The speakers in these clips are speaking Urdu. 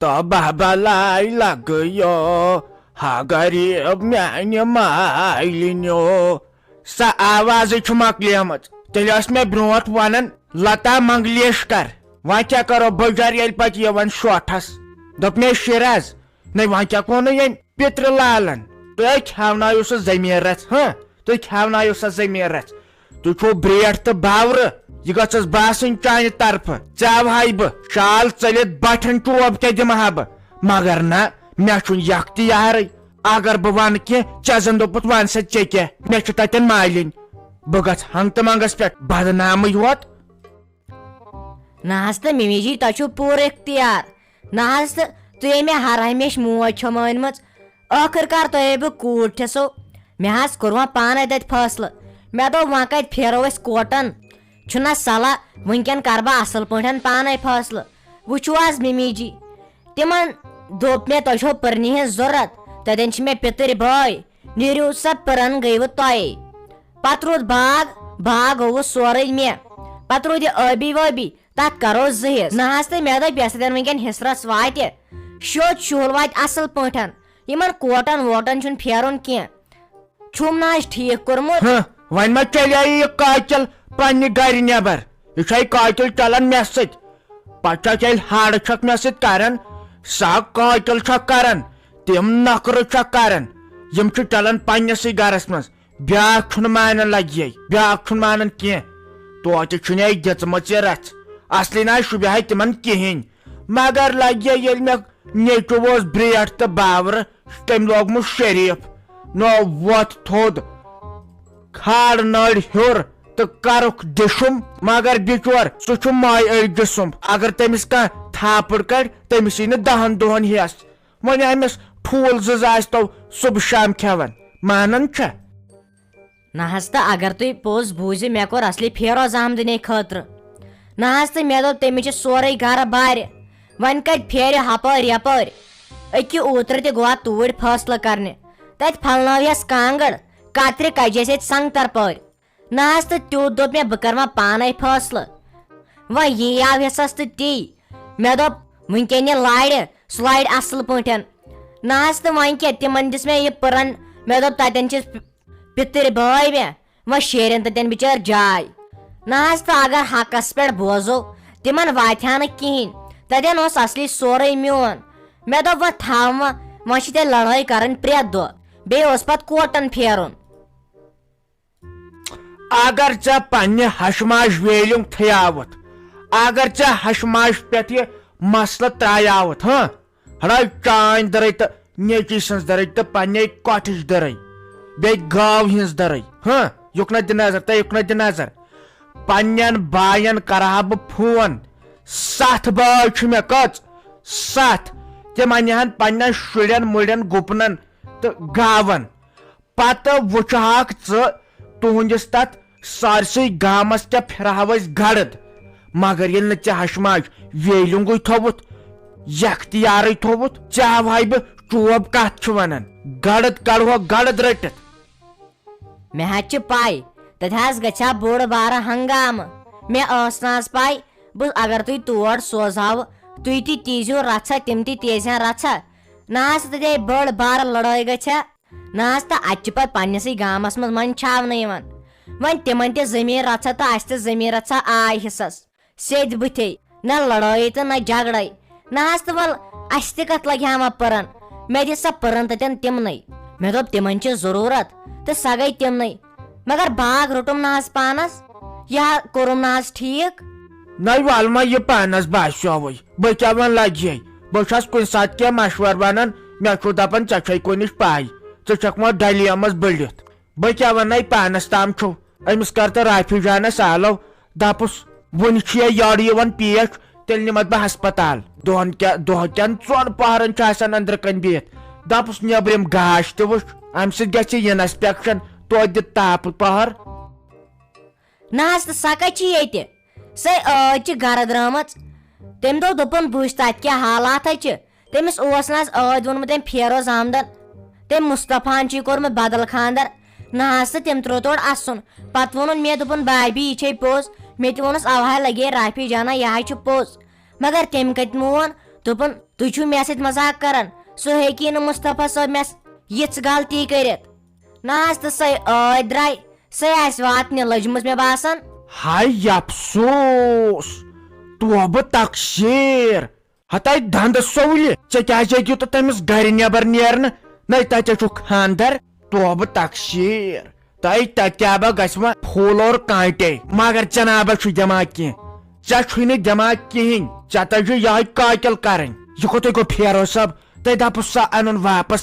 تو بہبلائی لگیو ہا غریب میانہ مالنیو سا آواز مکلیمت تیل مے بروٹ ونان لتا منگلیشکر وۄنۍ کیٛاہ کرو بجار ییٚلہِ پتہٕ یِوان شوٹھس دوٚپ مے شِراز نَے وۄنۍ کیٛاہ کوٚرنہٕ ییٚمۍ پِترِ لالن تُہۍ کھٮ۪ونٲیِو سُہ زٔمیٖنس تُہۍ کھٮ۪ونٲیِو سۄ زٔمیٖنس تُہۍ چھُو برٛیٹھ تہٕ باورٕ یہ گژھس باسٕنۍ چانہِ طرفہٕ ژےٚ بہٕ شال ژٔلِتھ بٹھٮ۪ن چوب تہِ دِمہٕ ہا بہٕ مگر نہ مےٚ چھُنہٕ یختیارٕے اگر بہٕ ونہٕ کینٛہہ ژےٚ زن دوٚپُتھ ون سا ژےٚ کیٛاہ مےٚ چھُ تتٮ۪ن مالِنۍ بہٕ گژھٕ ہنگ تہٕ منگس پٮ۪ٹھ بدنامٕے یوت نہ حظ تہٕ ممی جی تۄہہِ چھُو پوٗرٕ اختیار نہ حظ تہٕ تُہۍ مےٚ ہر ہمیشہٕ موج چھو مٲنمٕژ ٲخٕر کار تۄہے بہٕ کوٗر ٹھِسو مےٚ حظ کوٚر وۄنۍ پانے تتہِ فٲصلہٕ مےٚ دوٚپ وۄنۍ کتہِ پھیرو أسۍ کوٹن چھُنہ صلح وٕنکٮ۪ن کرٕ بہٕ اصل پٲٹھۍ پانے فٲصلہٕ وٕچھو حظ ممی جی تِمن دوٚپ مےٚ تۄہہِ چھو پٔرنہِ ہٕنٛز ضروٗرت تتٮ۪ن چھِ مےٚ پِتٕرۍ بٲے نیٖرِو سا پٔرن گٔیوٕ تۄہے پتہٕ روٗد باغ گوٚوٕ سورُے مےٚ پتہٕ روٗد یہِ ٲبی وٲبی تتھ کرو 2 حصہٕ نہ حظ تہٕ مےٚ دوٚپ یۄس تتٮ۪ن وٕنکٮ۪ن حِصرس واتہِ شوٚد شُہُل واتہِ اصل پٲٹھۍ یِمن کوٹن ووٹن چھُنہٕ پھیرُن کینٛہہ چھُم نہ حظ ٹھیٖک کوٚرمُت وۄنۍ ما چلے یہِ قٲتِل پننہِ گرِ نٮ۪بر یہِ چھے قٲتِل چلان مےٚ سۭتۍ پتہٕ چھا ییٚلہِ ہاڑٕ چھکھ مےٚ سۭتۍ کران سۄ قٲتِل چھکھ کران تِم نخرٕ چھکھ کران یِم چھِ چلان پننسٕے گرس منٛز بیاکھ چھُنہٕ مانان لگیے بیاکھ چھُنہٕ مانان کینٛہہ توتہِ چھُنے دِژمٕژ یہِ رژھ اصلی نہ شوٗبہِ ہے تِمن کِہینۍ مگر لگیے ییٚلہِ مےٚ نیٚچوٗ اوس برٛیٹھ تہٕ باورٕ تٔمۍ لوگمُت شریٖف نو وۄتھ تھوٚد کھال نٔرۍ ہیوٚر تہٕ کرُکھ دِشُم مگر بِچور سُہ چھُ ماے أڑۍ جسُم اگر تٔمِس کانٛہہ تھاپڑ کڑِ تٔمِس یی نہٕ 10 دۄہن ہٮ۪س وۄنۍ أمِس ٹھوٗل 2 آسۍتو صبح شام کھٮ۪وان مانان چھا نہ حظ تہٕ اگر تُہۍ پوٚز بوٗزِو مےٚ کوٚر اصلی پھیروز آمدنی خٲطرٕ نہ حظ تہٕ مےٚ دوٚپ تٔمِس چھِ سورُے گرٕ بارِ وۄنۍ کتہِ پھیرِ ہپٲرۍ یپٲرۍ أکہِ اوترٕ تہِ گوٚو توٗرۍ فٲصلہٕ کرنہِ تتہِ پھلنٲوہس کانٛگٕر کترِ کجس ییٚتہِ سنگتر پٲرۍ نہ حظ تہٕ تیوٗت دوٚپ مےٚ بہٕ کرٕ وۄنۍ پانے فٲصلہٕ وۄنۍ یی آو حِصس تہٕ تی مےٚ دوٚپ وٕنکٮ۪ن یہِ لارِ سُہ لارِ اصل پٲٹھۍ نہ حظ تہٕ وۄنۍ کیٛاہ تِمن دِژ مےٚ یہِ پٔرن مےٚ دوٚپ تتٮ۪ن چھِ پِتٕرۍ بٲے مےٚ وۄنۍ شیرن تتٮ۪ن بِچٲرۍ جاے نہ حظ تہٕ اگر حقس پٮ۪ٹھ بوزو تِمن واتہِ ہا نہٕ کِہینۍ تتٮ۪ن اوس اصلی سورُے میون مےٚ دوٚپ وۄنۍ تھاو وۄنۍ چھِ تیٚلہِ لڑٲے کرٕنۍ پرٛٮ۪تھ دۄہ بیٚیہِ اوس پتہٕ کوٹن پھیرُن اگر ژےٚ پننہِ ہشماش ویلِنگ تھیاوُتھ اگر ژےٚ ہشماش پٮ۪ٹھ یہِ مسلہٕ ترایاوُتھ رٲے چانۍ دٔرٕے تہٕ نیٚچی سٕنٛز دٔرٕے تہٕ پننے کۄٹھٕچ دٔرٕے بیٚیہِ گاو ہٕنٛز دٔرٕے یُکنہ دِ نظر تہٕ یُکنہ دِ نظر پننٮ۪ن باین کرہا بہٕ فون 7 باے چھِ مےٚ کٔژ 7 تِم انہن پننٮ۪ن شُرٮ۪ن مُرٮ۪ن گُپنن تہٕ گاون پتہٕ وٕچھہاکھ ژٕ تُہنٛدِس تتھ سٲرسٕے گامس کیٛاہ پھِرہو أسۍ گرد مگر ییٚلہِ نہٕ ژےٚ ہشماش ویلِنگُے تھووُتھ یختیارٕے تھووُتھ ژےٚ ہاوہاے بہٕ چوب کتھ چھُ ونان گرد کڑہوکھ گرد رٔٹِتھ مےٚ حظ چھِ پاے تتہِ حظ گژھِ ہا بوٚڑ بارٕ ہنگامہٕ مےٚ ٲس نہٕ حظ پاے بہٕ اگر تُہۍ تور سوزہاو تُہۍ تہِ تیٖزِو رژھا تِم تہِ تیزہن رژھا نہ حظ تتہِ بٔڑ بارٕ لڑٲے گژھِ ہا نہ حظ تہٕ اتہِ چھِ پتہٕ پننسٕے گامس منٛز منٛدچھاونہٕ یِوان وۄنۍ تِمن تہِ زٔمیٖن رژھا تہٕ اسہِ تہِ زٔمیٖن رژھا آے حِصس سیٚدِ بٕتھے نہ لڑٲے تہٕ نہ جگڑے نہ حظ تہٕ ول اسہِ تہِ کتھ لگہِ ہا وۄنۍ پٔرن مےٚ دِ سا پٔرن تتٮ۪ن تِمنٕے مےٚ دوٚپ تِمن چھِ ضروٗرت تہٕ سۄ گٔے تِمنٕے مگر باغ روٚٹُم نہ حظ پانس یہِ کوٚرُم نہ حظ ٹھیٖک نَے ول ما یہِ پانس باسیووٕے بہٕ کیٛاہ وۄنۍ لگہِ بہٕ چھس کُنہِ ساتہٕ کینٛہہ مشورٕ ونان مےٚ چھُ دپان ژےٚ چھے کُنِچ پاے ژٕ چھکھ وۄنۍ ڈلیمٕژ بٔڑِتھ بہٕ کیٛاہ ونے پانس تام چھُ أمِس کر تہٕ رافی جانس آلو دپُس وُنہِ چھُ یورٕ یِوان پیش تیٚلہِ نِمتھ بہٕ ہسپتال دۄہ کٮ۪ن 4 پہرن چھُ آسان أنٛدرٕ کٔنۍ بِہِتھ دپُس نیٚبرِم گاش تہِ وٕچھ امہِ سۭتۍ گژھِ انسپیکشن توتہِ دِ تاپہٕ پہر نہ حظ تہٕ سۄ کتہِ چھِ ییٚتہِ سۄ ٲدۍ چھِ گرٕ درٛامٕژ تٔمۍ دوٚپُن بہٕ وٕچھِ تتہِ کیٛاہ حالات چھِ تٔمِس اوس نہ حظ ٲدۍ ووٚنمُت أمۍ فیروز احمدن تٔمۍ مُصطفاہن چھُے کوٚرمُت بدل خاندر نہ حظ تہٕ تٔمۍ ترٛوو تورٕ اَسُن پتہٕ ووٚنُن مےٚ دوٚپُن بھابی یہِ چھے پوٚز مےٚ تہِ ووٚنُس اوہا لگے رافی جانا یہِ حظ چھُ پوٚز مگر تٔمۍ کتہِ مون دوٚپُن تُہۍ چھِو مےٚ سۭتۍ مزاق کران سُہ ہیٚکی نہٕ مُصطفیٰ صٲب مےٚ یِژھ غلطی کٔرِتھ نہ حظ تہٕ سۄ ٲدۍ درٛاے سۄ آسہِ واتنہِ لٔجمٕژ مےٚ باسان. ہاے افسوس توبہٕ تقسیٖر ہتاے دنٛدٕ سوٗلہِ ژےٚ کیٛازِ ہیٚکِو تہٕ تٔمِس گرِ نٮ۪بر نیرنہٕ نَے تَتہِ چھُ خانٛدر توبہٕ تقسیٖر تۄہہِ تکیابہ گژھِ وۄنۍ پھوٗل اور کانٹے مگر ژےٚ نابہ چھُے دٮ۪ماغ کینٛہہ ژےٚ چھُے نہٕ دٮ۪ماغ کِہینۍ ژےٚ تہِ چھُ یہے قٲتِل کرٕنۍ یہِ کوٚتُے گوٚو پھیروز صٲب تۄہہِ دپُس سۄ انُن واپس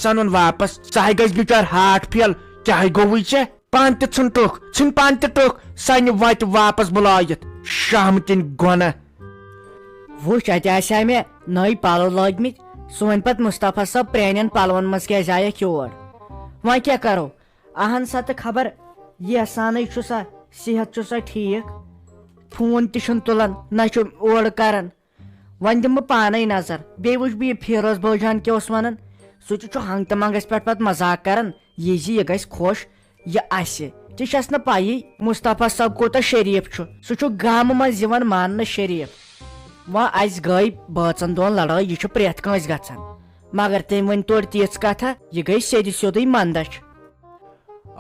سۄ ہے گژھِ بِچار ہاٹ فیل کیٛاہ گوٚوُے ژےٚ پانہٕ تہِ ژھٕن پانہٕ تہِ ٹُکھ سنہِ وتہِ واپس بُلٲیِتھ شامتِنۍ گۄنہ. وٕچھ اَتہِ آسہِ مےٚ نٔے پلو لٲگمٕتۍ سُہ وۄنۍ پتہٕ مُصطفیٰ صٲب پرٛانٮ۪ن پلون منٛز کیٛازِ آیکھ یور وۄنۍ کیٛاہ کرو اہن سا تہٕ خبر یژھانٕے چھُ سا صحت چھُ سا ٹھیٖک فون تہِ چھُنہٕ تُلان نہ چھُ اورٕ کران وۄنۍ دِمہٕ بہٕ پانے نظر بیٚیہِ وٕچھ بہٕ یہِ فیروز بٲجان کیٛاہ اوس ونان سُہ تہِ چھُ ہنٛگ تہٕ منٛگس پٮ۪ٹھ پتہٕ مزاق کران یہِ زِ یہِ گژھِ خۄش یہِ اسہِ ژےٚ چھس نہٕ پایی مُصطفیٰ صٲب کوٗتاہ شریٖف چھُ سُہ چھُ گامہٕ منٛز یِوان ماننہٕ شریٖف وۄنۍ اسہِ گٔے بٲژن دۄن لڑٲے یہِ چھُ پرٛٮ۪تھ کٲنٛسہِ گژھان مگر تٔمۍ ؤنۍ توڑ تیٖژ کتھا یہِ گٔے سیٚدِ سیوٚدُے منٛدچھ.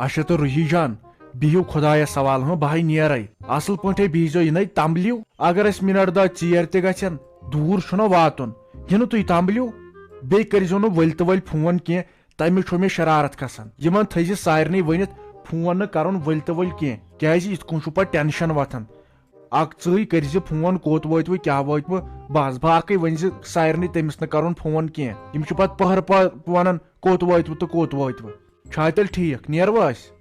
اچھا تہٕ روحی جان بِہِو خۄدایس سوال بہٕ ہے نیرے اصل پٲٹھۍ بِہزیو یِنَے تمبلِو اگر أسۍ مِنٹ دہ ژیر تہِ گژھن دوٗر چھُنہ واتُن یِنہٕ تُہۍ تمبلِو بیٚیہِ کٔرزیٚو نہٕ ؤلۍ تہٕ ؤلۍ فون کینٛہہ تمہِ چھُ مےٚ شرارت کھسان یِمن تھٲیزِ سارنٕے ؤنِتھ فون نہٕ کرُن ؤلۍ تہٕ ؤلۍ کینٛہہ کیٛازِ یِتھ کٔنۍ چھُ پتہٕ ٹینشن وۄتھان اکھ ژٕے کٔرزِ فون کوٚت وٲتوٕ کیٛاہ وٲتوٕ بس باقٕے ؤنزِ سارنٕے تٔمِس نہٕ کرُن فون کینٛہہ یِم چھِ پتہٕ پہر ونان کوٚت وٲتوٕ تہٕ کوٚت وٲتوٕ چھا تیٚلہِ ٹھیٖک نیروا أسۍ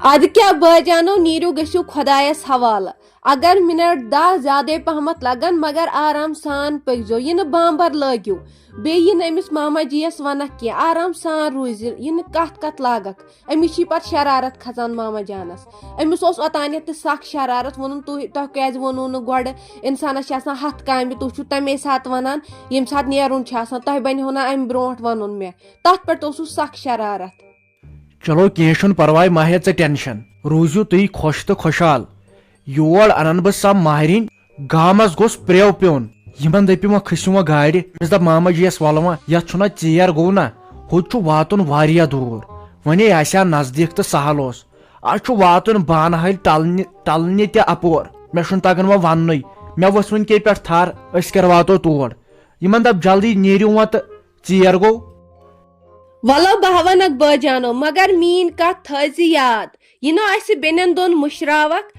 ادٕ کیٛاہ بٲجانو نیٖرِو گٔژھِو خۄدایس حوالہٕ اگر منٹ 10 زیادے پہمتھ لگن مگر آرام سان پٔکزیو یہِ نہٕ بامبر لٲگِو بیٚیہِ یہِ نہٕ أمِس ماما جی یس ونکھ کینٛہہ آرام سان روٗزِ یہِ نہٕ کتھ لاگکھ أمِس چھی پتہٕ شرارت کھژان ماما جانس أمِس اوس اوتانیتھ تہِ سخ شرارت ووٚنُن تۄہہِ کیٛازِ ووٚنوٕ نہٕ گۄڈٕ انسانس چھِ آسان 100 کامہِ تُہۍ چھِو تمے ساتہٕ ونان ییٚمہِ ساتہٕ نیرُن چھُ آسان تۄہہِ بنیو نہ امہِ برونٛٹھ ونُن مےٚ تتھ پٮ۪ٹھ اوسُس سخ شرارت. چلو کینٛہہ چھُنہٕ پرواے مہ ہےٚ ژٕ ٹینشن روٗزِو تُہۍ خۄش تہٕ خۄشحال یور انن بہٕ سۄ ماہرِنۍ گامس گوٚژھ پرٛیو پیوٚن یِمن دٔپِو وۄنۍ کھٔسِو وۄنۍ گاڑِ أمِس دپ ماما جی یس ولہٕ وۄنۍ یتھ چھُنہ ژیر گوٚو نہ ہُتہِ چھُ واتُن واریاہ دوٗر وۄنۍ آسہِ ہا نزدیٖک تہٕ سہل اوس آز چھُ واتُن بانہٕ ہلہِ ٹلنہِ تہِ اپور مےٚ چھُنہٕ تگان وۄنۍ وننُے مےٚ ؤژھ وٕنۍ کے پٮ۪ٹھ تھر أسۍ کر واتو تور یِمن دپ جلدی نیٖرِو وۄنۍ تہٕ ژیر گوٚو. ولو بہٕ ونکھ بٲجانو مگر میٲنۍ کتھ تھٲیزِ یاد یہِ نہٕ اسہِ بیٚنٮ۪ن دۄن مٔشراوکھ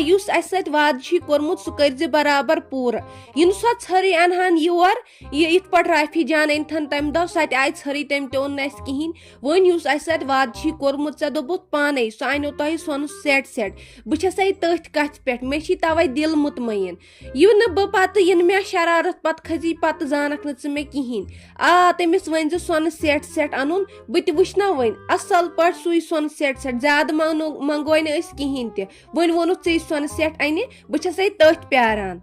یُس اسہِ سۭتۍ وعدٕ چھُے کوٚرمُت سُہ کٔرزِ برابر پوٗرٕ یِنہٕ سۄ ژھٔرٕے انہن یور یِتھ پٲٹھۍ رافی جان أنتھن تمہِ دۄہ سۄ تہِ آیہِ ژھٔرٕے تٔمۍ تہِ اوٚن نہٕ اسہِ کِہینۍ وۄنۍ یُس اسہِ سۭتۍ وعدٕ چھُے کوٚرمُت ژےٚ دوٚپُتھ پانے سُہ انیو تۄہہِ سۄنہٕ سیٹ بہٕ چھسے تٔتھۍ کتھِ پٮ۪ٹھ مےٚ چھی توے دِل مطمعین یہِ نہٕ بہٕ پتہٕ یِنہٕ مےٚ شرارت پتہٕ کھٔسی پتہٕ زانکھ نہٕ ژٕ مےٚ کِہینۍ تٔمِس ؤنزِ سۄنہٕ سیٹ انُن بہٕ تہِ وٕچھنو وۄنۍ اصل پٲٹھۍ سُے سۄنہٕ سیٹ زیادٕ منگوے نہٕ أسۍ کِہینۍ تہِ وۄنۍ ووٚنُتھ ژےٚ سۄنہٕ سیٹ انہِ بہٕ چھسے تٔتھۍ پیاران.